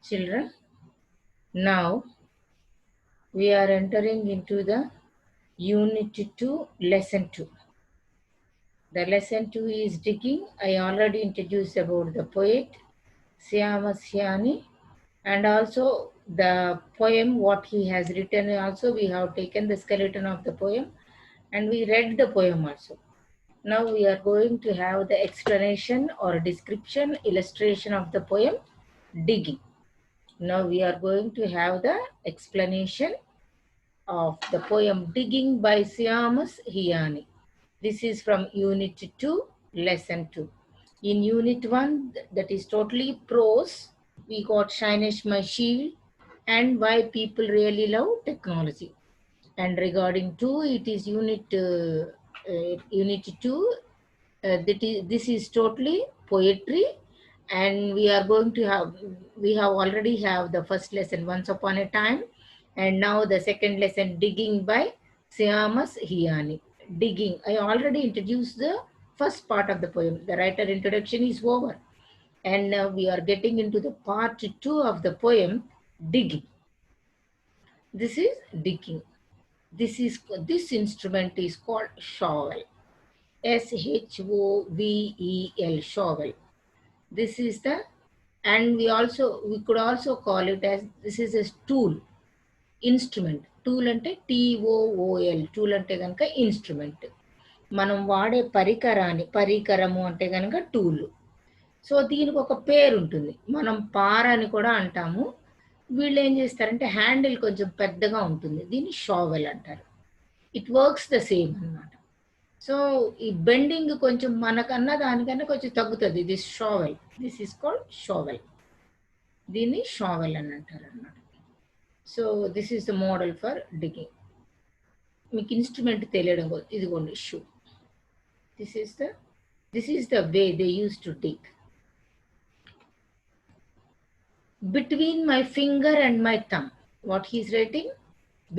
Children, now we are entering into the Unit 2, Lesson 2. The Lesson 2 is digging. I already introduced about the poet Siamasiani and also the poem what he has written. Also we have taken the skeleton of the poem and we read the poem also. Now we are going to have the explanation or description, illustration of the poem Digging. Now we are going to have the explanation of the poem Digging by Siamas Hiyani. This is from Unit 2, Lesson 2. In Unit 1, that is totally prose, we got Shinish My Shield and why people really love technology. And regarding 2, it is Unit 2. This is totally poetry, and we are going to have, we have already have the first lesson Once Upon a Time, and now the second lesson Digging by Siamas Hiyani. Digging, I already introduced the first part of the poem. The writer introduction is over, and now we are getting into the part 2 of the poem Digging. This is digging. This instrument is called shovel. Shovel, shovel. This is the, and we could also call it as, this is a tool, instrument. Tool ante TOOL, tool ante ganaka instrument. మనం వాడే పరికరము అంటే కనుక tool. So దీనికి ఒక పేరు ఉంటుంది, మనం పార అని కూడా అంటాము. వీళ్ళు ఏం చేస్తారంటే హ్యాండిల్ కొంచెం పెద్దగా ఉంటుంది, దీన్ని షావెల్ అంటారు. ఇట్ వర్క్స్ ద సేమ్ అన్నమాట. సో ఈ బెండింగ్ కొంచెం మనకన్నా దానికన్నా కొంచెం తగ్గుతుంది. This shovel, this is called shovel. దీన్ని షావెల్ అని అంటారు అన్నమాట. So this is the model for digging. మీకు ఇన్స్ట్రుమెంట్ తెలియడం, ఇదిగోండి shoe. This is the way they use to dig. Between my finger and my thumb. What he is writing?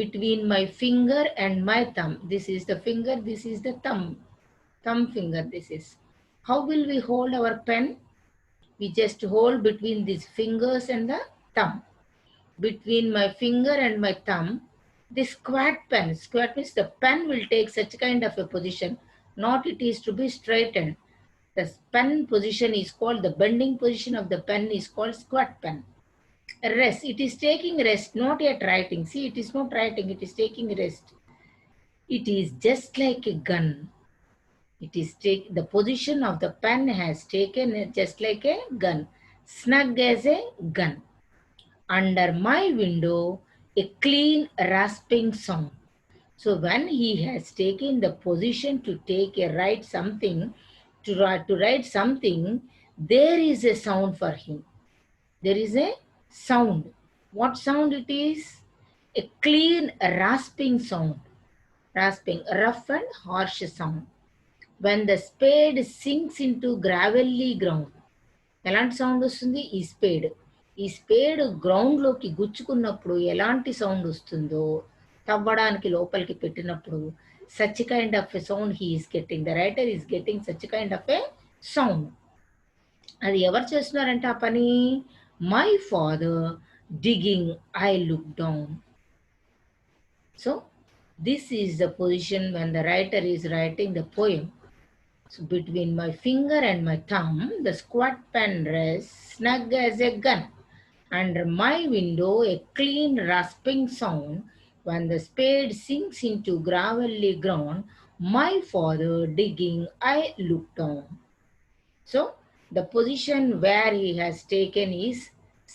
Between my finger and my thumb. This is the finger, this is the thumb. Thumb finger, this is. How will we hold our pen? We just hold between these fingers and the thumb. Between my finger and my thumb, the squat pen. Squat means the pen will take such kind of a position. Not it is to be straightened. The pen position is called, the bending position of the pen is called squat pen. Rest, it is taking rest, not yet writing. See, it is not writing, it is taking rest. It is just like a gun. It is the position of the pen has taken it just like a gun, snug as a gun. Under my window, a clean rasping sound. So when he has taken the position to take a write something, to write something, there is a sound for him. There is a sound. What sound it is? A clean rasping sound. Rasping, rough and harsh sound. When the spade sinks into gravelly ground. ఎలాంటి sound వస్తుంది? ఈ spade గ్రౌండ్లోకి గుచ్చుకున్నప్పుడు ఎలాంటి sound వస్తుందో, తవ్వడానికి లోపలికి పెట్టినప్పుడు, such kind of a sound he is getting. The writer is getting such kind of a sound. అది ఎవరు చేస్తున్నారంటే ఆ పని? My father digging, I look down. So this is the position when the writer is writing the poem. So between my finger and my thumb, the squat pen rests snug as a gun. Under my window, a clean rasping sound. When the spade sinks into gravelly ground, my father digging, I look down. So the position where he has taken is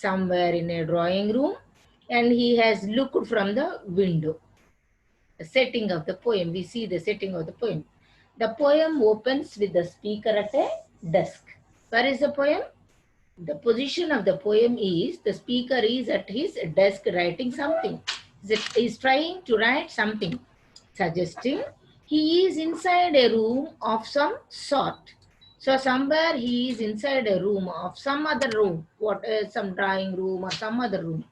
somewhere in a drawing room, and he has looked from the window. The setting of the poem, we see the setting of the poem. The poem opens with the speaker at a desk. Where is the poem? The position of the poem is, the speaker is at his desk writing something. He is trying to write something, suggesting he is inside a room of some sort. So somewhere he is inside a room of some other room, some drawing room or some other room.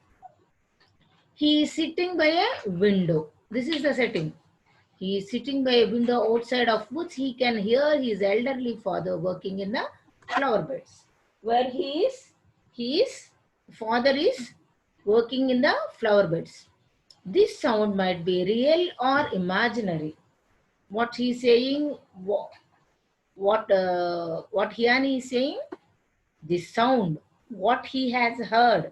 He is sitting by a window. This is the setting. He is sitting by a window outside of which he can hear his elderly father working in the flower beds. Where he is Father is working in the flower beds. This sound might be real or imaginary. What he's saying, what Hyani is saying, the sound, what he has heard,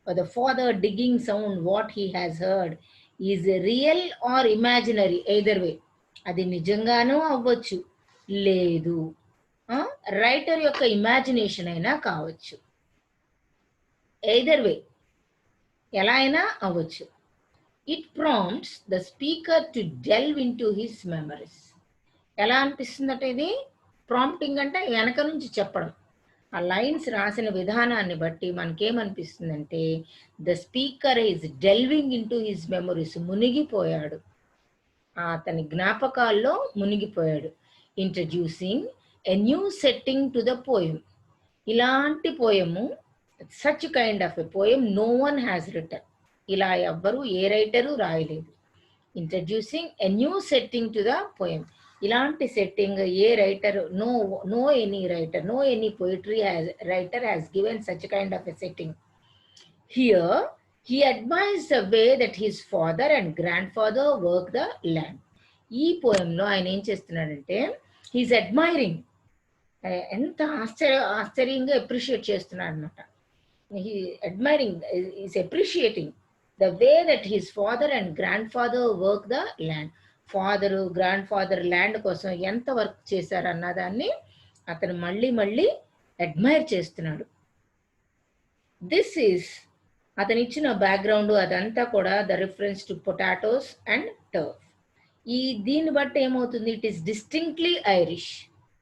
or the father digging sound, what he has heard, is real or imaginary, either way. అది నిజంగానూ అవ్వచ్చు, లేదు writer యొక్క imagination అయినా కావచ్చు. either way, ఎలా అయినా అవ్వచ్చు. It prompts the speaker to delve in to his memories. ఎలా అనిపిస్తుందట ఇది? ప్రాంప్టింగ్ అంటే వెనక నుంచి చెప్పడం. ఆ లైన్స్ రాసిన విధానాన్ని బట్టి మనకేమనిపిస్తుందంటే the speaker is delving into his memories, మునిగిపోయాడు, అతని జ్ఞాపకాల్లో మునిగిపోయాడు. Introducing a new setting to the poem. ఇలాంటి poem, such kind of a poem no one has written. ఇలా ఎవ్వరూ ఏ రైటరు రాయలేదు. Introducing a new setting to the poem. ఇలాంటి సెట్టింగ్ ఏ writer, no any writer, no any poetry writer has given such kind of a setting. Here he admires the way that his father and grandfather worked the land. ఈ పోయంలో ఆయన ఏం చేస్తున్నాడంటే he's admiring, ఎంత ఆశ్చర్యంగా appreciate చేస్తున్నాడు అనమాట. He admiring, is appreciating the way that his father and grand father work the land. Father grand father land కోసం ఎంత వర్క్ చేశారు అన్నదాన్ని అతను మళ్ళీ మళ్ళీ అడ్మైర్ చేస్తున్నాడు. దిస్ ఈస్ అతను ఇచ్చిన బ్యాక్గ్రౌండ్ అదంతా కూడా the reference to potatoes and turf. దీన్ని బట్టి ఏమవుతుంది, it is distinctly Irish.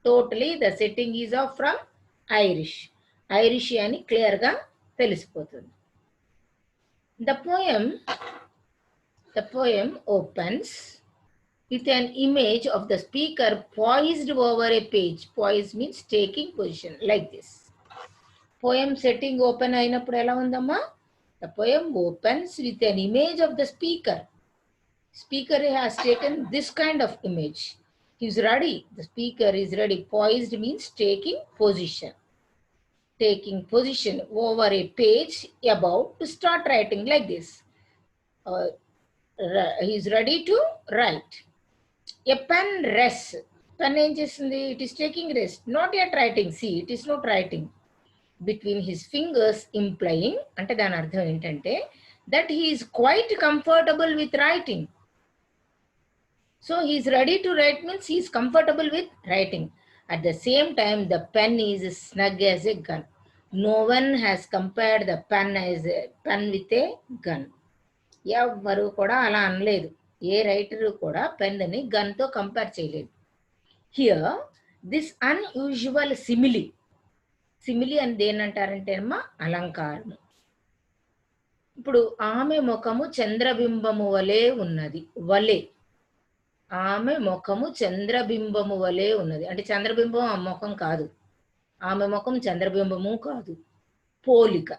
Totally the setting is of from Irish. Irish అని క్లియర్గా తెలిసిపోతుంది. The poem opens with an image of the speaker poised over a page. Poised means taking position like this. Poem setting open అయినప్పుడు ఎలా ఉందమ్మా? The poem opens with an image of the speaker. Speaker has taken this kind of image. He is ready. The speaker is ready. Poised means taking position. Taking position over a page about to start writing like this. He is ready to write. A pen rests. Pen ఏం చేస్తుంది? It is taking rest. Not yet writing. See, it is not writing. Between his fingers, implying, అంటే దాని అర్థం ఏంటంటే that he is quite comfortable with writing. So he is ready to write means he is comfortable with writing. At the same time, the pen is snug as a gun. No one has compared the pen as a pen with a gun. ఎవ్వరు కూడా అలా అనలేదు. ఏ writer కూడా పెన్ని గన్తో compare చేయలేదు. Here this unusual simile. Simile అని దేనంటారంటే అమ్మా అలంకారము. ఇప్పుడు ఆమె ముఖము చంద్రబింబము వలె ఉన్నది. వలె, ఆమె ముఖము చంద్రబింబము వలె ఉన్నది అంటే చంద్రబింబం ఆ ముఖం కాదు, ఆమె ముఖం చంద్రబింబము కాదు, పోలిక.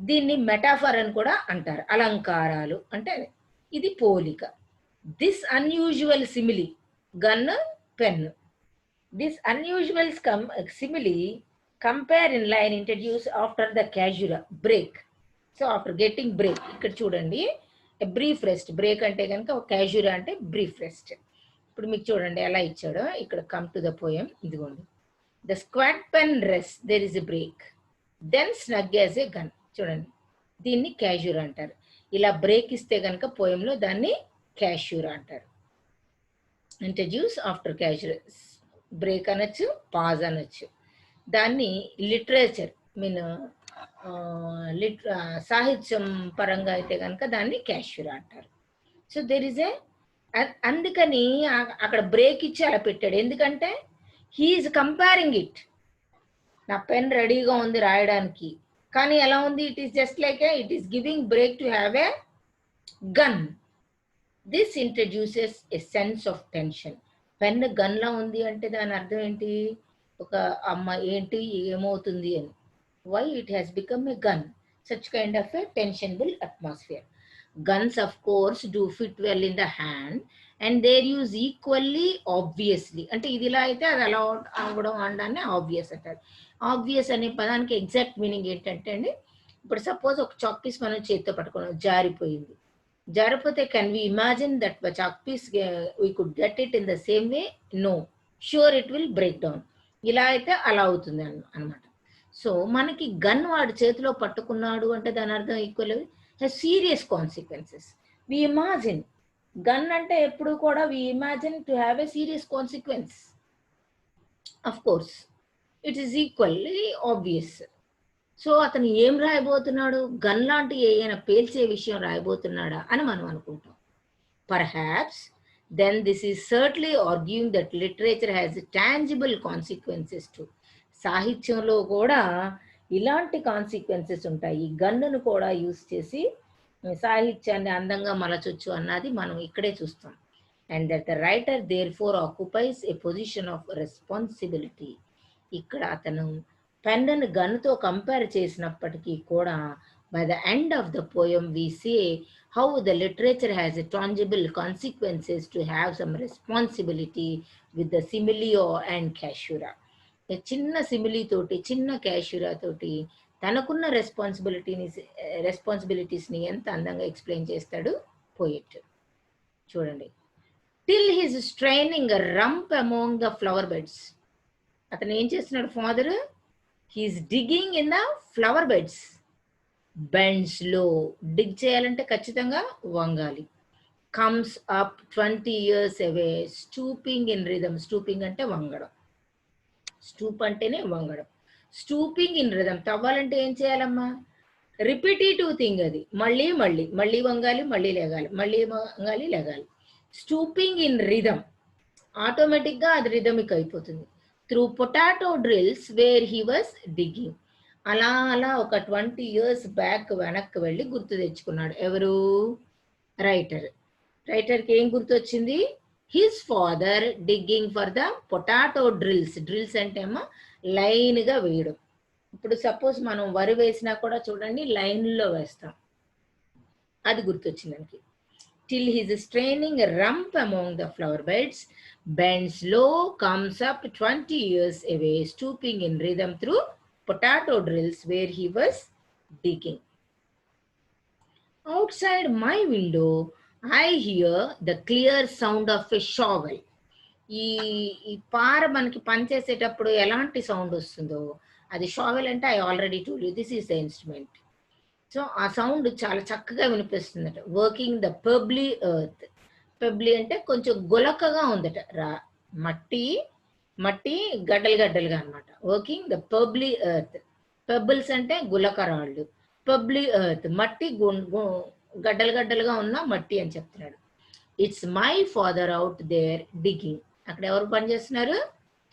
దీన్ని మెటాఫర్ అని కూడా అంటారు. అలంకారాలు అంటే ఇది పోలిక. This unusual simile, gun pen. This unusual simile compare in line introduced after the caesura break. So after getting break, ఇక్కడ చూడండి a brief rest. break అంటే కనుక caesura అంటే brief rest. ఇప్పుడు మీకు చూడండి ఎలా ఇచ్చాడో. ఇక్కడ come to the poem. ఇదిగోండి, the squat pen rest, there is a break, then snug as a gun. చూడండి, దీన్ని caesura అంటారు. ఇలా బ్రేక్ ఇస్తే కనుక పోయంలో దాన్ని caesura అంటారు. ఇంట్రడ్యూస్ ఆఫ్టర్ caesura, బ్రేక్ అనొచ్చు, పాజ్ అనొచ్చు. దాన్ని లిటరేచర్ సాహిత్యం పరంగా అయితే కనుక దాన్ని క్యాష్యూరా అంటారు. సో దెర్ ఇస్ అందుకని అక్కడ బ్రేక్ ఇచ్చి అలా పెట్టాడు. ఎందుకంటే హీఈస్ కంపేరింగ్ ఇట్. నా పెన్ రెడీగా ఉంది రాయడానికి, కానీ ఎలా ఉంది? It is just like it is giving break to have a gun. This introduces a sense of tension. Pen గన్లా ఉంది అంటే దాని అర్థం ఏంటి? ఒక అమ్మ ఏంటి ఏమవుతుంది అని. Why it has become a gun? Such kind of a tensionable atmosphere. Guns of course do fit well in the hand and their use equally obviously. అంటే ఇది ఇలా అయితే అది అలా అవ్వడం అనడాన్ని ఆబ్వియస్ అంటారు. ఆబ్వియస్ అనే పదానికి ఎగ్జాక్ట్ మీనింగ్ ఏంటంటే అండి, ఇప్పుడు సపోజ్ ఒక చాక్ పీస్ మనం చేతితో పట్టుకున్నాం, జారిపోయింది. జారిపోతే can we imagine that chalk piece we could get it in the same way? No. Sure it will break down. ఇలా అయితే అలా అవుతుంది అనమాట. సో మనకి గన్ వాడు చేతిలో పట్టుకున్నాడు అంటే దాని అర్థం equal serious consequences. We imagine gun అంటే ఎప్పుడు కూడా we imagine to have a serious consequence. Of course it is equally obvious. So అతను ఏం రాయబోతున్నాడు? గన్ లాంటి ఏదైనా పేల్చే విషయం రాయబోతున్నాడా అని మనం అనుకుంటాం. Perhaps then this is certainly arguing that literature has tangible consequences too. సాహిత్యంలో కూడా ఇలాంటి కాన్సిక్వెన్సెస్ ఉంటాయి. గన్నును కూడా యూస్ చేసి సాహిత్యాన్ని అందంగా మలచొచ్చు అన్నది మనం ఇక్కడే చూస్తాం. And that the writer therefore occupies a position of responsibility. ఇక్కడ అతను పెన్నును గన్నుతో కంపేర్ చేసినప్పటికీ కూడా by the end of the poem we see how the literature has a tangible consequences to have some responsibility with the simile and caesura. చిన్న simile తోటి, చిన్న క్యాషురా తోటి తనకున్న రెస్పాన్సిబిలిటీస్ని ఎంత అందంగా ఎక్స్ప్లెయిన్ చేస్తాడు పోయిట్. చూడండి. Till his straining rump among the flower beds. అతను ఏం చేస్తున్నాడు father? He's digging in the flower beds. Bends low, dig చేయాలంటే ఖచ్చితంగా వంగాలి. Comes up 20 years away, stooping in rhythm. Stooping అంటే వంగడం, స్టూప్ అంటేనే వంగడం. స్టూపింగ్ ఇన్ రిథమ్, తవ్వాలంటే ఏం చేయాలమ్మా? రిపిటేటివ్ థింగ్ అది. మళ్ళీ మళ్ళీ మళ్ళీ వంగాలి, మళ్ళీ లేగాలి, మళ్ళీ వంగాలి, లేగాలి. స్టూపింగ్ ఇన్ రిథమ్, ఆటోమేటిక్గా అది రిథమిక్ అయిపోతుంది. Through potato drills where he was digging. అలా అలా ఒక 20 years బ్యాక్ వెనక్కి వెళ్ళి గుర్తు తెచ్చుకున్నాడు. ఎవరు? రైటర్. రైటర్కి ఏం గుర్తొచ్చింది? His father digging for the potato drills. Drills అంటే ఏమో లైన్గా వేయడం. ఇప్పుడు సపోజ్ మనం వరి వేసినా కూడా చూడండి లైన్లో వేస్తాం, అది గుర్తొచ్చింది మనకి. Till his straining rump among the flower beds, bends low, comes up 20 years away, stooping in rhythm through potato drills where he was digging. Outside my window, I hear the clear sound of a shovel. ఈ పార మనకి పనిచేసేటప్పుడు ఎలాంటి sound వస్తుందో అది shovel అంటే I already told you this is the instrument. So ఆ sound చాలా చక్కగా వినిపిస్తుందట. Working the pebbly earth. Pebbly అంటే కొంచెం గులకగా ఉందట. మట్టి మట్టి గడ్డలు గడ్డలుగా అనమాట. Working the pebbly earth. Pebbles అంటే గులకరాళ్ళు, పెబ్లీ ఎర్త్ మట్టి గడ్డలు గడ్డలుగా ఉన్న మట్టి అని చెప్తున్నాడు. It's my father out there digging. అక్కడ ఎవరు పనిచేస్తున్నారు?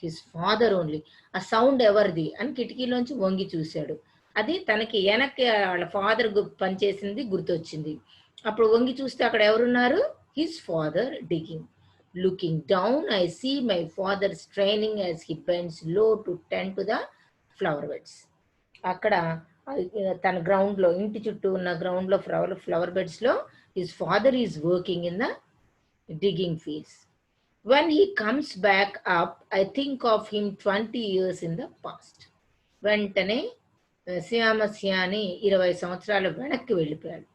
His father only. ఆ సౌండ్ ఎవరిది అని కిటికీలోంచి వంగి చూశాడు. అది తనకి వెనక్కి వాళ్ళ ఫాదర్ పనిచేసింది గుర్తొచ్చింది. అప్పుడు వంగి చూస్తే అక్కడ ఎవరున్నారు? His father digging. Looking down I see my father straining as he bends low to tend to the flower beds. అక్కడ తన గ్రౌండ్లో, ఇంటి చుట్టూ ఉన్న గ్రౌండ్లో ఫ్లవర్ బెడ్స్లో his father is working in the digging fields. When he comes back up I think of him 20 years in the past. వెంటనే Seamus Heaney 20 సంవత్సరాలు వెనక్కి వెళ్ళిపోయాడు.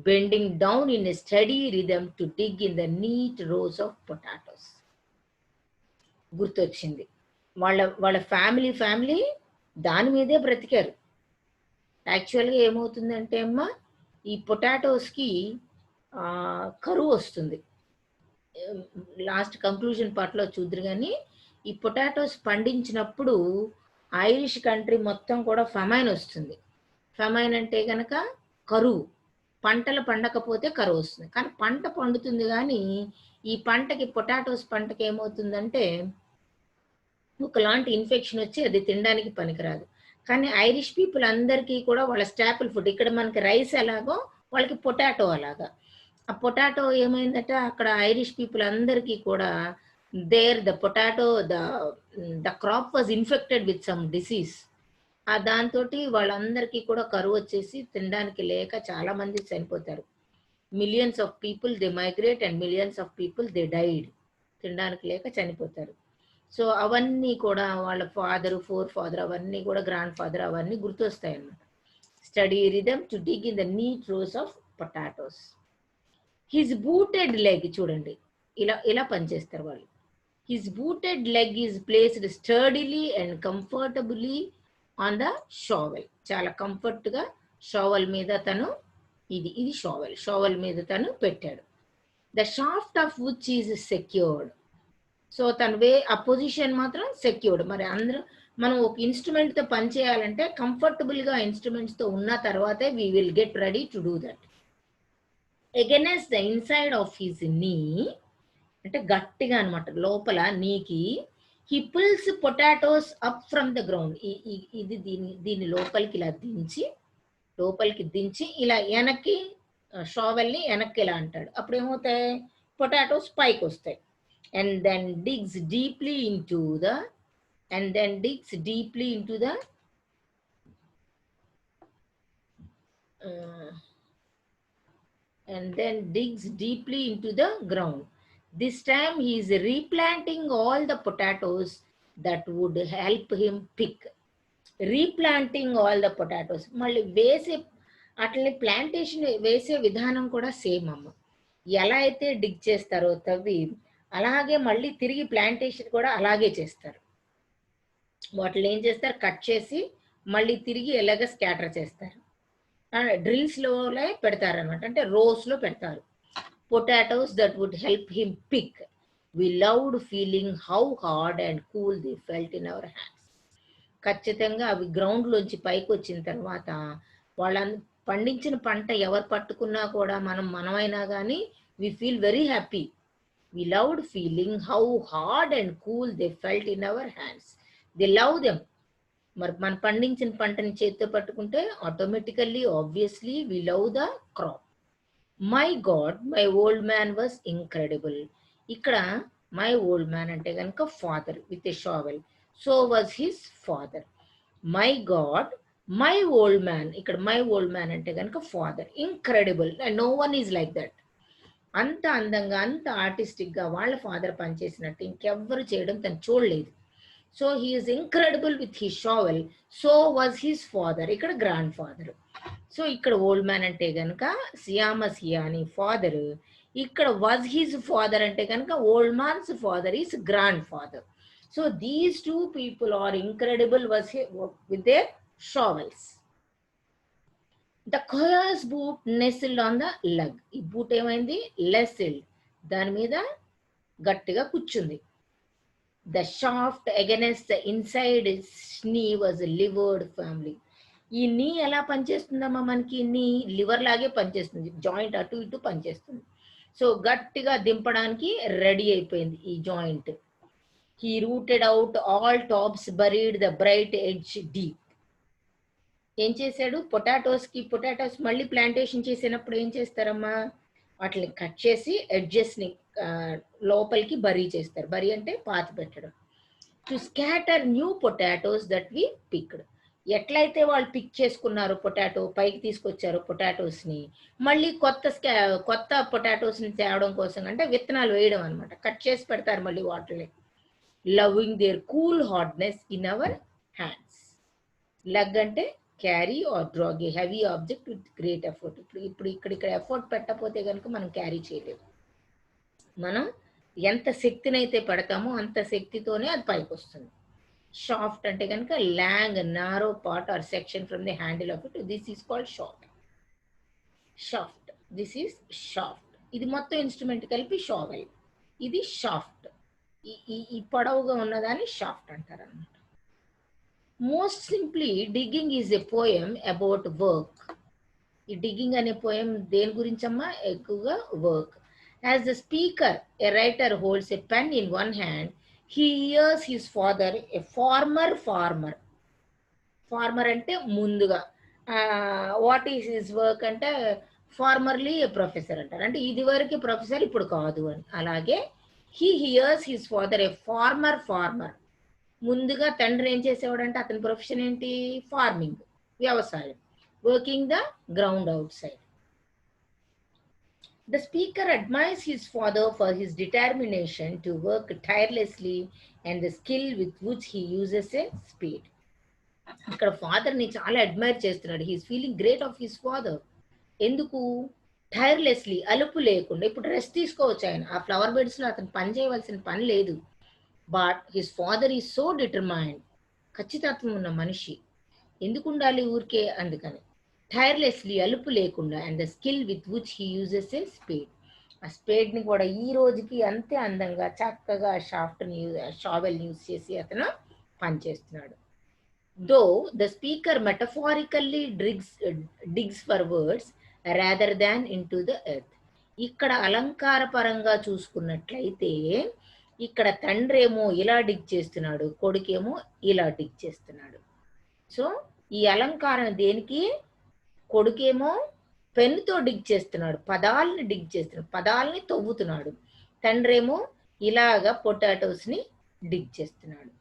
bending down in a steady rhythm to dig in the neat rows of potatoes. గుర్తొచ్చింది. వాళ్ళ family దాని మీదే బ్రతికారు. యాక్చువల్గా ఏమవుతుందంటే అమ్మా, ఈ పొటాటోస్కి కరువు వస్తుంది. లాస్ట్ కంక్లూజన్ పార్ట్లో చూద్దరు. కానీ ఈ పొటాటోస్ పండించినప్పుడు ఐరిష్ కంట్రీ మొత్తం కూడా ఫెమైన్ వస్తుంది. ఫెమైన్ అంటే కనుక కరువు. పంటలు పండకపోతే కరువు వస్తుంది. కానీ పంట పండుతుంది. కానీ ఈ పంటకి, పొటాటోస్ పంటకి ఏమవుతుందంటే ఒకలాంటి ఇన్ఫెక్షన్ వచ్చి అది తినడానికి పనికిరాదు. కానీ ఐరిష్ పీపుల్ అందరికీ కూడా వాళ్ళ స్టాపుల్ ఫుడ్. ఇక్కడ మనకి రైస్ ఎలాగో వాళ్ళకి పొటాటో అలాగా. ఆ పొటాటో ఏమైందట అక్కడ ఐరిష్ పీపుల్ అందరికీ కూడా the potato the crop was infected with some disease. దాంతో వాళ్ళందరికీ కూడా కరువు వచ్చేసి తినడానికి లేక చాలా మంది చనిపోతారు. Millions of people they migrate and millions of people they died. తినడానికి లేక చనిపోతారు. సో అవన్నీ కూడా వాళ్ళ ఫోర్ ఫాదర్ అవన్నీ కూడా గ్రాండ్ ఫాదర్ అవన్నీ గుర్తొస్తాయి అన్నమాట. steady rhythm to dig in the neat rows of potatoes. His booted leg చూడండి ఇలా పనిచేస్తారు వాళ్ళు. His booted leg is placed sturdily and comfortably on the shovel. చాలా కంఫర్ట్గా షావల్ మీద తను ఇది షావల్ మీద తను పెట్టాడు. The shaft of which is secured. So తన ఆ పొజిషన్ మాత్రం సెక్యూర్డ్. మరి అందరూ మనం ఒక ఇన్స్ట్రుమెంట్తో పని చేయాలంటే కంఫర్టబుల్గా ఇన్స్ట్రుమెంట్స్తో ఉన్న తర్వాతే we will get ready to do that. against the inside of his knee, అంటే గట్టిగా అనమాట లోపల నీకి, he pulls potatoes up from the ground. ఇది దీని లోపలికి దించి ఇలా వెనక్కి షావెల్ని వెనక్కి ఇలా అంటాడు. అప్పుడు ఏమవుతాయి, పొటాటోస్ పైకి వస్తాయి. and then digs deeply into the ground. This time he is replanting all the potatoes that would help him pick. Replanting all the potatoes. మళ్ళీ వేసే అట్లనే ప్లాంటేషన్ వేసే విధానం కూడా సేమ్ అమ్మ. ఎలా అయితే డిగ్ చేస్తారో తవ్వి, అలాగే మళ్ళీ తిరిగి ప్లాంటేషన్ కూడా అలాగే చేస్తారు. వాటిని ఏం చేస్తారు, కట్ చేసి మళ్ళీ తిరిగి ఎలాగ స్కాటర్ చేస్తారు. డ్రిల్స్లోనే పెడతారనమాట, అంటే రోస్లో పెడతారు. Potatoes that would help him pick. We loved feeling how hard and cool the felt in our hands. ఖచ్చితంగా అవి గ్రౌండ్లోంచి పైకి వచ్చిన తర్వాత వాళ్ళ పండించిన పంట ఎవరు పట్టుకున్నా కూడా మనమైనా కానీ we feel very happy. We loved feeling how hard and cool they felt in our hands. They love them. మరి మనం పండించిన పంటని చేతితో పట్టుకుంటే automatically obviously we love the crop. My God, my old man was incredible. ఇక్కడ my old man అంటే కనుక father with a shovel. So was his father. My God, my old man. ఇక్కడ మై ఓల్డ్ మ్యాన్ అంటే కనుక father. Incredible, no one is like that. అంత అందంగా, అంత ఆర్టిస్టిక్గా వాళ్ళ ఫాదర్ పనిచేసినట్టు ఇంకెవ్వరు చేయడం తను చూడలేదు. So he is incredible with his shovel. So was his father. ఇక్కడ గ్రాండ్ ఫాదర్. సో ఇక్కడ ఓల్డ్ మ్యాన్ అంటే కనుక సియామసియా అని ఫాదర్. ఇక్కడ వాజ్ హిజ్ ఫాదర్ అంటే కనుక old man's father is grandfather. So these two people are incredible with their shovels. The coarse boot nestled on the lug. ఈ boot ఏమైంది, nestled, దాని మీద గట్టిగా కూర్చుంది. The shaft against the inside knee was levered firmly. ఈ knee ఎలా పనిచేస్తుందమ్మా, మనకి నీ లివర్ లాగే పనిచేస్తుంది, జాయింట్ అటు ఇటు పనిచేస్తుంది. సో గట్టిగా దింపడానికి రెడీ అయిపోయింది ఈ joint. He rooted out all tops, buried the bright edge deep. ఏం చేశాడు, పొటాటోస్ మళ్ళీ ప్లాంటేషన్ చేసినప్పుడు ఏం చేస్తారమ్మా, వాటిని కట్ చేసి ఎడ్జెస్ని లోపలికి బరీ చేస్తారు. బరీ అంటే పాతి పెట్టడం. To scatter new potatoes that we picked. ఎట్లయితే వాళ్ళు పిక్ చేసుకున్నారో పొటాటో, పైకి తీసుకొచ్చారో పొటాటోస్ని, మళ్ళీ కొత్త పొటాటోస్ని తేవడం కోసం అంటే విత్తనాలు వేయడం అనమాట. కట్ చేసి పెడతారు మళ్ళీ వాటిని. Loving their cool hardness in our hands. Lug అంటే carry or drag a heavy object with great effort. ఇప్పుడు ఇక్కడ ఎఫర్ట్ పెట్టకపోతే కనుక మనం క్యారీ చేయలేము. మనం ఎంత శక్తిని అయితే పెడతామో అంత శక్తితోనే అది పైకి వస్తుంది. షాఫ్ట్ అంటే కనుక long narrow part or section from the handle of it. This is called shaft. This is shaft. ఇది మొత్తం ఇన్స్ట్రుమెంట్ కలిపి షావెల్. ఇది షాఫ్ట్. ఈ పొడవుగా ఉన్నదాన్ని షాఫ్ట్ అంటారు అన్నమాట. Most simply digging is a poem about work. ఈ డిగ్గింగ్ అనే పోయం దేని గురించమ్మా, ఎక్కువగా work. As the speaker a writer holds a pen in one hand, he hears his father, a farmer. Farmer అంటే ముందుగా, వాట్ ఈస్ హిస్ వర్క్ అంటే formerly professor అంటారు. అంటే ఇది వరకు ప్రొఫెసర్, ఇప్పుడు కాదు అని. అలాగే he hears his father, a farmer. ముందుగా తండ్రి ఏం చేసేవాడంటే అతని ప్రొఫెషన్ ఏంటి, ఫార్మింగ్, వ్యవసాయం. Working the ground out side. The speaker admires his father for his determination to work tirelessly and the skill with which he uses a spade. ఇక్కడ ఫాదర్ని చాలా admire చేస్తున్నాడు. He is feeling great of his father. ఎందుకు? Tirelessly, అలుపు లేకుండా. ఇప్పుడు rest తీసుకోవచ్చు ఆయన. ఆ ఫ్లవర్ బెడ్స్లో అతను పని చేయవలసిన పని లేదు. But his father is so determined. ఖచ్చితత్వం ఉన్న మనిషి. ఎందుకు ఉండాలి ఊరికే? అందుకని టైర్లెస్లీ, అలుపు లేకుండా, and the skill with which he uses a spade. ఆ స్పేడ్ని కూడా ఈ రోజుకి అంతే అందంగా చక్కగా షావెల్ యూజ్ చేసి అతను పనిచేస్తున్నాడు. Though the speaker metaphorically digs for words rather than into the earth. ఇక్కడ అలంకార పరంగా చూసుకున్నట్లయితే ఇక్కడ తండ్రి ఏమో ఇలా డిగ్ చేస్తున్నాడు, కొడుకేమో ఇలా డిగ్ చేస్తున్నాడు. సో ఈ అలంకారం దేనికి? కొడుకేమో పెన్నుతో డిగ్ చేస్తున్నాడు, పదాలని డిగ్ చేస్తున్నాడు, పదాలని తవ్వుతున్నాడు. తండ్రి ఏమో ఇలాగా పొటాటోస్ని డిగ్ చేస్తున్నాడు.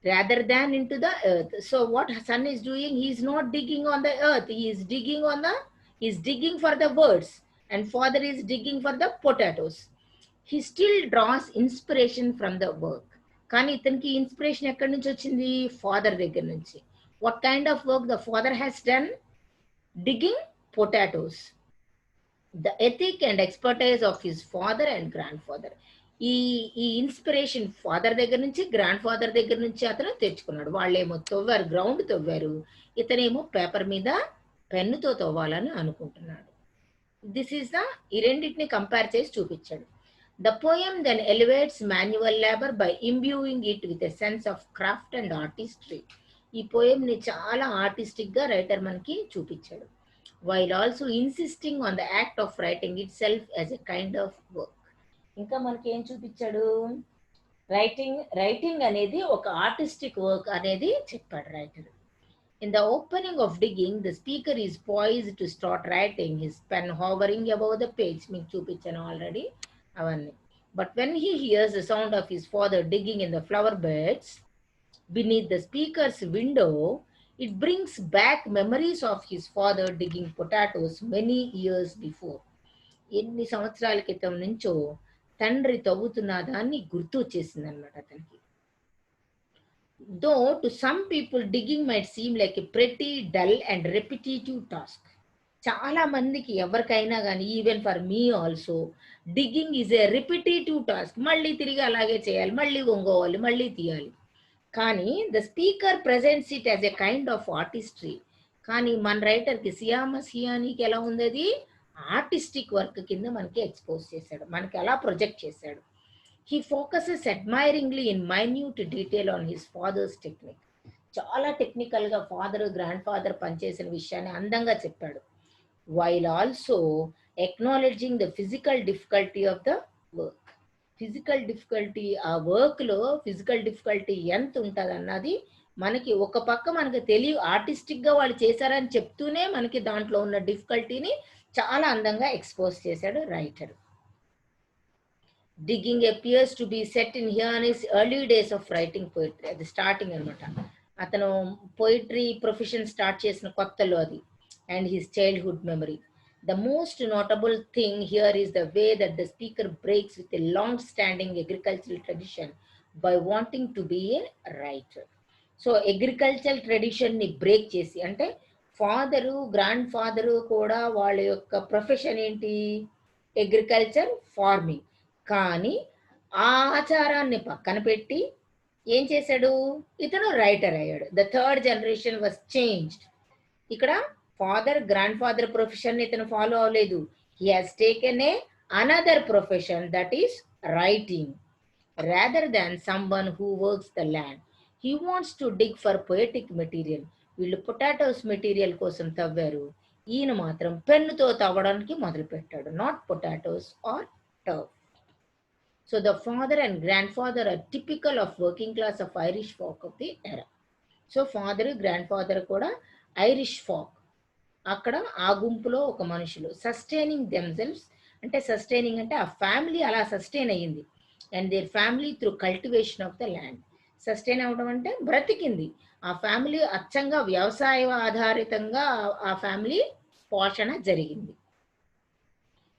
Rather than into the earth. So what son is doing? He is not digging on the earth. He is digging for the words, and father is digging for the potatoes. He still draws inspiration from the work. కానీ ఇతనికి inspiration ఎక్కడి నుంచి వచ్చింది? Father దగ్గర నుంచి. What kind of work the father has done? Digging potatoes. The ethic and expertise of his father and grandfather. ఈ inspiration father దగ్గర నుంచి, గ్రాండ్ ఫాదర్ దగ్గర నుంచి అతను తెచ్చుకున్నాడు. వాళ్ళేమో తవ్వారు, గ్రౌండ్ తవ్వారు, ఇతనేమో పేపర్ మీద పెన్నుతో తవ్వాలని అనుకుంటున్నాడు. దిస్ ఈస్ ద, ఈ రెండింటిని కంపేర్ చేసి చూపించాడు. The poem then elevates manual labour by imbuing it with a sense of craft and artistry. ఈ పోయంని చాలా ఆర్టిస్టిక్గా రైటర్ మనకి చూపించాడు. While also insisting on the act of writing itself as a kind of work. ఇంకా మనకి ఏం చూపించాడు? రైటింగ్ అనేది ఒక ఆర్టిస్టిక్ వర్క్ అనేది చెప్పాడు writer. In the opening of digging the speaker is poised to start writing, his pen hovering above the page. మీకు చూపించాను ఆల్రెడీ అవన్నీ. But when he hears the sound of his father digging in the flower beds beneath the speaker's window, it brings back memories of his father digging potatoes many years before. ఎన్ని సంవత్సరాల క్రితం నుంచో తండ్రి తవ్వుతున్న దాన్ని గుర్తు వచ్చేసింది అనమాట అతనికి. Though to some people digging might seem like a pretty dull and repetitive task. చాలా మందికి, ఎవరికైనా కానీ, even for me also, digging is a repetitive task. మళ్ళీ తిరిగి అలాగే చేయాలి, మళ్ళీ వంగోవాలి, మళ్ళీ తీయాలి. కానీ the speaker presents it as a kind of artistry. కానీ మన రైటర్కి సియానికి ఎలా ఉంది? అది ఆర్టిస్టిక్ వర్క్ కింద మనకి ఎక్స్పోజ్ చేశాడు, మనకి అలా ప్రొజెక్ట్ చేశాడు. He focuses admiringly in minute detail on his father's technique. చాలా టెక్నికల్గా ఫాదర్, గ్రాండ్ ఫాదర్ పనిచేసిన విషయాన్ని అందంగా చెప్పాడు. While also acknowledging the physical difficulty of the work. Physical difficulty, ఆ వర్క్లో ఫిజికల్ డిఫికల్టీ ఎంత ఉంటుంది అన్నది మనకి ఒక పక్క మనకి ఆర్టిస్టిక్గా వాళ్ళు చేశారని చెప్తూనే మనకి దాంట్లో ఉన్న డిఫికల్టీని చాలా అందంగా ఎక్స్పోజ్ చేశాడు writer. Digging appears to be set in here early days of writing poetry. అది స్టార్టింగ్ అనమాట, అతను పోయిట్రీ ప్రొఫెషన్ స్టార్ట్ చేసిన కొత్తలో అది. And his childhood memory. The most notable thing here is the way that the speaker breaks with a long-standing agricultural tradition by wanting to be a writer. So agricultural tradition ni break chesi, ante father, grand father కూడా వాళ్ళ యొక్క profession ఏంటి? Agriculture, farming. కానీ ఆ ఆచారాన్ని పక్కన పెట్టి ఏం చేశాడు? ఇతను రైటర్ అయ్యాడు. The third generation was changed. ఇక్కడ ఫాదర్, గ్రాండ్ ఫాదర్ ప్రొఫెషన్ ఇతను ఫాలో అవ్వలేదు. He has taken a another profession, that is writing. Rather than someone who works the land, he wants to dig for poetic material. వీళ్ళు potatoes material కోసం తవ్వారు, ఈయన మాత్రం పెన్నుతో తవ్వడానికి మొదలు పెట్టాడు. Not potatoes or turf. So the father and grand father are typical of working class of Irish folk of the ఎరా. సో ఫాదర్, గ్రాండ్ ఫాదర్ కూడా ఐరిష్ ఫోక్, అక్కడ ఆ గుంపులో ఒక మనుషులు. సస్టైనింగ్ దెమ్సెల్వ్స్ అంటే, సస్టైనింగ్ అంటే ఆ ఫ్యామిలీ అలా సస్టైన్ అయ్యింది. And their family through cultivation of the land. Sustain అవ్వడం అంటే బ్రతికింది. ఆ ఫ్యామిలీ అచ్చంగా వ్యవసాయ ఆధారితంగా ఆ ఫ్యామిలీ పోషణ జరిగింది.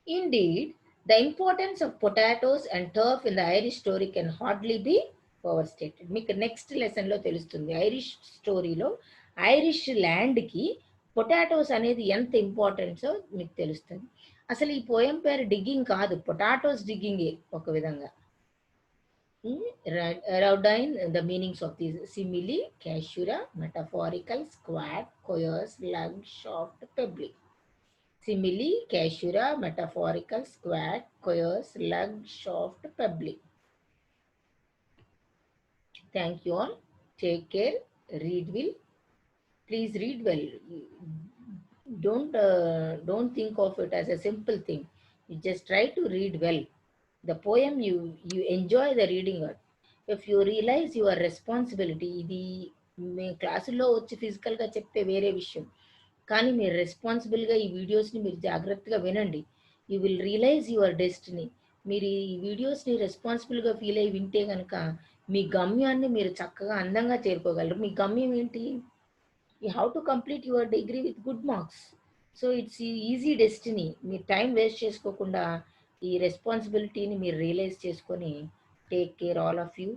Indeed, the importance of potatoes and turf in the Irish story can hardly be over stated. మీకు నెక్స్ట్ లెసన్లో తెలుస్తుంది. ఐరిష్ స్టోరీలో ఐరిష్ ల్యాండ్కి పొటాటోస్ అనేది ఎంత ఇంపార్టెన్సో మీకు తెలుస్తుంది. అసలు ఈ పోయం పేరు డిగ్గింగ్ కాదు, పొటాటోస్ డిగ్గింగే ఒక విధంగా. Rodine, the meanings of these: simile, caesura, metaphorical, squat, coerce, lug, soft, pebbly. Simile, caesura, metaphorical, squat, coerce, lug, soft, pebbly. Thank you all. Take care. Read well. Please read well. Don't think of it as a simple thing. You just try to read well. The poem you enjoy the reading it. If you realize your responsibility, ఇది మీ క్లాసుల్లో వచ్చి ఫిజికల్గా చెప్తే వేరే విషయం, కానీ మీరు రెస్పాన్సిబుల్గా ఈ వీడియోస్ని మీరు జాగ్రత్తగా వినండి. You will realise your destiny. మీరు ఈ వీడియోస్ని రెస్పాన్సిబుల్గా ఫీల్ అయ్యి వింటే కనుక మీ గమ్యాన్ని మీరు చక్కగా అందంగా చేరుకోగలరు. మీ గమ్యం ఏంటి? You have to complete your degree with good marks. So it's easy destiny. మీరు టైం వేస్ట్ చేసుకోకుండా ఈ రెస్పాన్సిబిలిటీని మీరు రియలైజ్ చేసుకొని take care all of you.